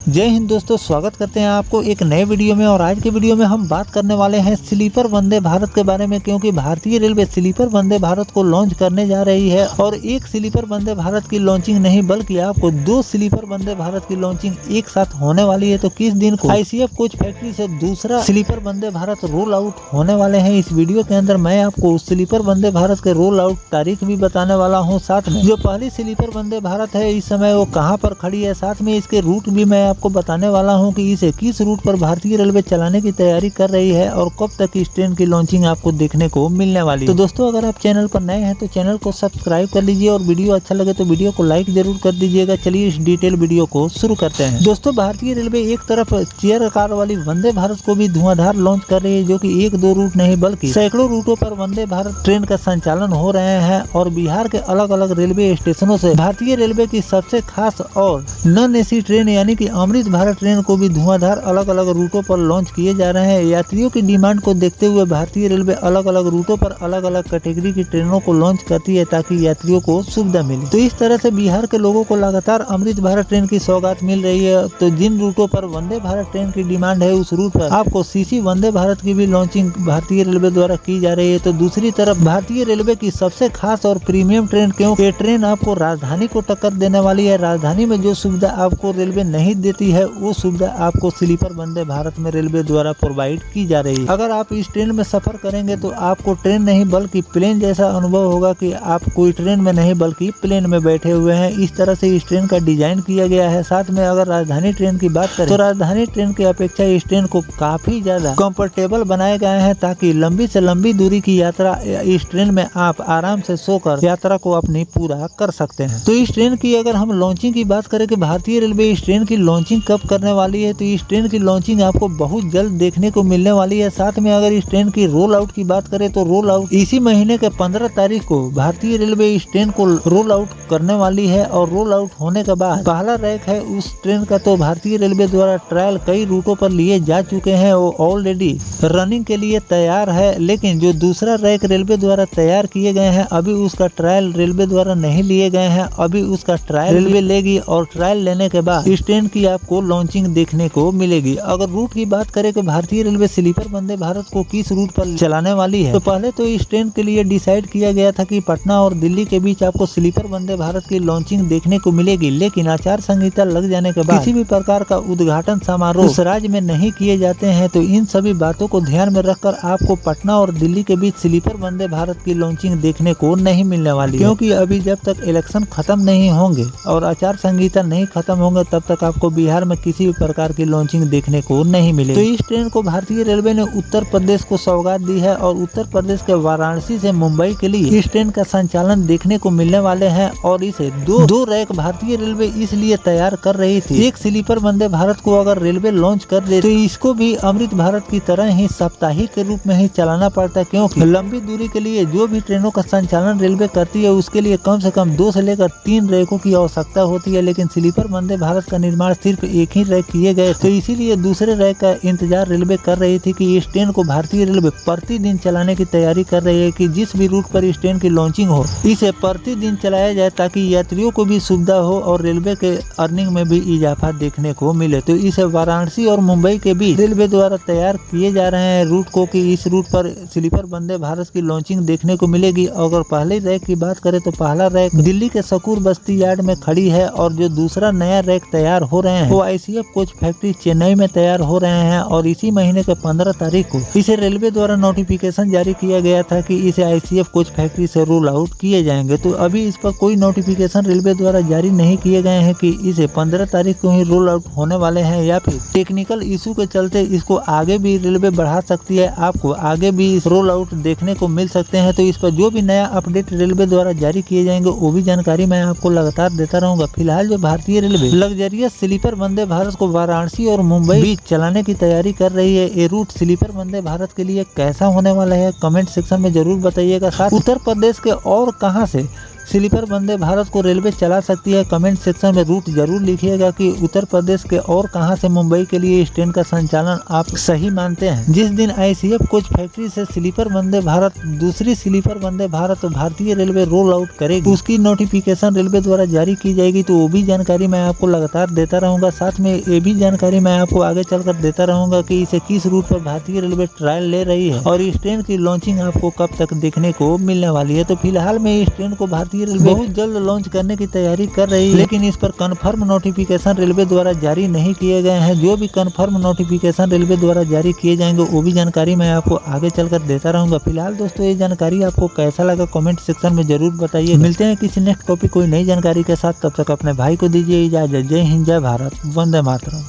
जय हिंद दोस्तों, स्वागत करते हैं आपको एक नए वीडियो में। और आज के वीडियो में हम बात करने वाले हैं स्लीपर वंदे भारत के बारे में, क्योंकि भारतीय रेलवे स्लीपर वंदे भारत को लॉन्च करने जा रही है। और एक स्लीपर वंदे भारत की लॉन्चिंग नहीं बल्कि आपको 2 स्लीपर वंदे भारत की लॉन्चिंग एक साथ होने वाली है। तो किस दिन को ICF कोच फैक्ट्री से दूसरा sleeper Vande Bharat roll out होने वाले हैं, इस वीडियो के अंदर मैं आपको स्लीपर वंदे भारत के रोल आउट तारीख भी बताने वाला हूँ। साथ में जो पहली स्लीपर वंदे भारत है इस समय वो कहाँ पर खड़ी है, साथ में इसके रूट भी मैं आपको बताने वाला हूं कि इसे किस रूट पर भारतीय रेलवे चलाने की तैयारी कर रही है और कब तक इस ट्रेन की लॉन्चिंग आपको देखने को मिलने वाली है। तो दोस्तों, अगर आप चैनल पर नए हैं तो चैनल को सब्सक्राइब कर लीजिए और वीडियो अच्छा लगे तो वीडियो को लाइक जरूर कर दीजिएगा। चलिए इस डिटेल वीडियो को शुरू करते हैं। दोस्तों, भारतीय रेलवे एक तरफ चेयर कार वाली वंदे भारत को भी धुआंधार लॉन्च कर रही है, जो कि 1-2 रूट नहीं बल्कि सैकड़ों रूटों पर वंदे भारत ट्रेन का संचालन हो रहे हैं। और बिहार के अलग अलग रेलवे स्टेशनों से भारतीय रेलवे की सबसे खास और नॉन AC ट्रेन यानी कि अमृत भारत ट्रेन को भी धुआंधार अलग अलग रूटों पर लॉन्च किए जा रहे हैं। यात्रियों की डिमांड को देखते हुए भारतीय रेलवे अलग अलग रूटों पर अलग अलग कैटेगरी की ट्रेनों को लॉन्च करती है ताकि यात्रियों को सुविधा मिले। तो इस तरह से बिहार के लोगों को लगातार अमृत भारत ट्रेन की सौगात मिल रही है। तो जिन रूटों पर वंदे भारत ट्रेन की डिमांड है उस रूट पर आपको CC वंदे भारत की भी लॉन्चिंग भारतीय रेलवे द्वारा की जा रही है। तो दूसरी तरफ भारतीय रेलवे की सबसे खास और प्रीमियम ट्रेन, क्योंकि ये ट्रेन आपको राजधानी को टक्कर देने वाली है। राजधानी में जो सुविधा आपको रेलवे नहीं देती है वो सुविधा आपको स्लीपर वंदे भारत में रेलवे द्वारा प्रोवाइड की जा रही है। अगर आप इस ट्रेन में सफर करेंगे तो आपको ट्रेन नहीं बल्कि प्लेन जैसा अनुभव होगा कि आप कोई ट्रेन में नहीं बल्कि प्लेन में बैठे हुए हैं। इस तरह से इस ट्रेन का डिजाइन किया गया है। साथ में अगर राजधानी ट्रेन की बात करें तो राजधानी ट्रेन की अपेक्षा इस ट्रेन को काफी ज्यादा कंफर्टेबल बनाए गए हैं ताकि लंबी से लंबी दूरी की यात्रा इस ट्रेन में आप आराम से सोकर यात्रा को अपनी पूरा कर सकते हैं। तो इस ट्रेन की अगर हम लॉन्चिंग की बात करें कि भारतीय रेलवे इस ट्रेन की लॉन्चिंग कब करने वाली है, तो इस ट्रेन की लॉन्चिंग आपको बहुत जल्द देखने को मिलने वाली है। साथ में अगर इस ट्रेन की रोल आउट की बात करें तो रोल आउट इसी महीने के 15 तारीख को भारतीय रेलवे इस ट्रेन को रोल आउट करने वाली है। और रोल आउट होने के बाद पहला रैक है उस ट्रेन का तो भारतीय रेलवे द्वारा ट्रायल कई रूटों पर लिए जा चुके हैं, वो ऑलरेडी रनिंग के लिए तैयार है। लेकिन जो दूसरा रैक रेलवे द्वारा तैयार किए गए हैं अभी उसका ट्रायल रेलवे द्वारा नहीं लिए गए हैं, अभी उसका ट्रायल रेलवे लेगी और ट्रायल लेने के बाद इस ट्रेन की आपको लॉन्चिंग देखने को मिलेगी। अगर रूट की बात करें कि भारतीय रेलवे स्लीपर वंदे भारत को किस रूट पर चलाने वाली है, तो पहले तो इस ट्रेन के लिए डिसाइड किया गया था कि पटना और दिल्ली के बीच आपको स्लीपर वंदे भारत की लॉन्चिंग देखने को मिलेगी। लेकिन आचार संहिता लग जाने के बाद किसी भी प्रकार का उद्घाटन समारोह उस राज्य में नहीं किए जाते हैं। तो इन सभी बातों को ध्यान में रखकर आपको पटना और दिल्ली के बीच स्लीपर वंदे भारत की लॉन्चिंग देखने को नहीं मिलने वाली, क्योंकि अभी जब तक इलेक्शन खत्म नहीं होंगे और आचार संहिता नहीं खत्म होंगे तब तक आपको बिहार में किसी भी प्रकार की लॉन्चिंग देखने को नहीं मिलेगी। तो इस ट्रेन को भारतीय रेलवे ने उत्तर प्रदेश को सौगात दी है और उत्तर प्रदेश के वाराणसी से मुंबई के लिए इस ट्रेन का संचालन देखने को मिलने वाले हैं। और इसे दो रैक भारतीय रेलवे इसलिए तैयार कर रही थी। एक स्लीपर वंदे भारत को अगर रेलवे लॉन्च कर दे तो इसको भी अमृत भारत की तरह ही साप्ताहिक के रूप में ही चलाना पड़ता है, क्योंकि लंबी दूरी के लिए जो भी ट्रेनों का संचालन रेलवे करती है उसके लिए कम से कम 2 से लेकर 3 रैकों की आवश्यकता होती है। लेकिन स्लीपर वंदे भारत का निर्माण सिर्फ एक ही रैक किए गए, तो इसीलिए दूसरे रैक का इंतजार रेलवे कर रही थी कि इस ट्रेन को भारतीय रेलवे प्रतिदिन चलाने की तैयारी कर रही है कि जिस भी रूट पर इस ट्रेन की लॉन्चिंग हो इसे प्रतिदिन चलाया जाए ताकि यात्रियों को भी सुविधा हो और रेलवे के अर्निंग में भी इजाफा देखने को मिले। तो इसे वाराणसी और मुंबई के बीच रेलवे द्वारा तैयार किए जा रहे हैं रूट को कि इस रूट पर स्लीपर वंदे भारत की लॉन्चिंग देखने को मिलेगी। अगर पहले रैक की बात करें तो पहला रैक दिल्ली के सकूर बस्ती यार्ड में खड़ी है और जो दूसरा नया रैक तैयार हो रहे हैं वो ICF कोच फैक्ट्री चेन्नई में तैयार हो रहे हैं। और इसी महीने के 15 तारीख को इसे रेलवे द्वारा नोटिफिकेशन जारी किया गया था कि इसे ICF कोच फैक्ट्री से रोल आउट किए जाएंगे। तो अभी इस पर कोई नोटिफिकेशन रेलवे द्वारा जारी नहीं किए गए हैं कि इसे 15 तारीख को ही रोल आउट होने वाले हैं या फिर टेक्निकल इशू के चलते इसको आगे भी रेलवे बढ़ा सकती है, आपको आगे भी इस रोल आउट देखने को मिल सकते हैं। तो इस पर जो भी नया अपडेट रेलवे द्वारा जारी किए जाएंगे वो भी जानकारी मैं आपको लगातार देता रहूंगा। फिलहाल जो भारतीय railway luxurious sleeper Vande Bharat को वाराणसी और मुंबई बीच चलाने की तैयारी कर रही है, ये रूट स्लीपर वंदे भारत के लिए कैसा होने वाला है कमेंट सेक्शन में जरूर बताइएगा। साथ उत्तर प्रदेश के और कहां से स्लीपर वंदे भारत को रेलवे चला सकती है? कमेंट सेक्शन में रूट जरूर लिखिएगा कि उत्तर प्रदेश के और कहां से मुंबई के लिए इस ट्रेन का संचालन आप सही मानते हैं। जिस दिन ICF कोच फैक्ट्री से स्लीपर वंदे भारत दूसरी स्लीपर वंदे भारत भारतीय रेलवे रोल आउट करेगी, उसकी नोटिफिकेशन रेलवे द्वारा जारी की जाएगी, तो वो भी जानकारी मैं आपको लगातार देता रहूंगा। साथ में ये भी जानकारी मैं आपको आगे चलकर देता रहूंगा कि इसे किस रूट पर भारतीय रेलवे ट्रायल ले रही है और इस ट्रेन की लॉन्चिंग आपको कब तक देखने को मिलने वाली है। तो फिलहाल में इस ट्रेन को भारतीय रेलवे बहुत जल्द लॉन्च करने की तैयारी कर रही है, लेकिन इस पर कंफर्म नोटिफिकेशन रेलवे द्वारा जारी नहीं किए गए हैं। जो भी कंफर्म नोटिफिकेशन रेलवे द्वारा जारी किए जाएंगे वो भी जानकारी मैं आपको आगे चलकर देता रहूंगा। फिलहाल दोस्तों ये जानकारी आपको कैसा लगा कमेंट सेक्शन में जरूर बताइए। मिलते हैं किसी नेक्स्ट टॉपिक कोई नई जानकारी के साथ, तब तक अपने भाई को दीजिए इजाजत। जय हिंद, जय भारत, वंदे मातरम।